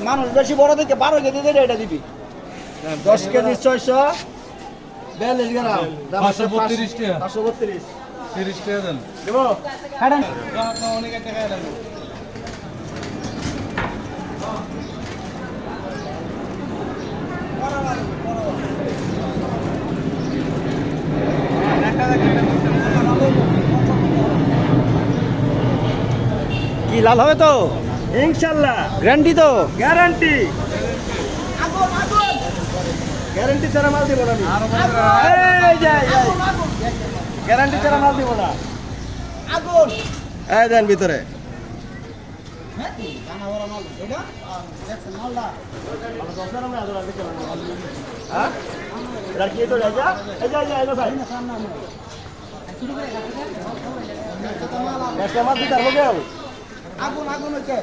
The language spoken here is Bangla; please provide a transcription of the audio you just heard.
মানুষ বেশি বড় থেকে 12 কেজি দিয়ে এটা দিবি 10 কেজি 642 গ্রাম 532 টাকা 532 30 টাকা দেন দেব কাটান অনেক টাকা দেন কি লাল হবে তো ইনশাআল্লাহ গ্যারান্টি তো গ্যারান্টি গ্যারান্টি ছাড়া মাল দিব না এই যাই গ্যারান্টি ছাড়া মাল দিব না আগুন এই দেন ভিতরে হ্যাঁ এটা কি তো যা ভাই একটা মাল দিতে হবে আগুন হচ্ছে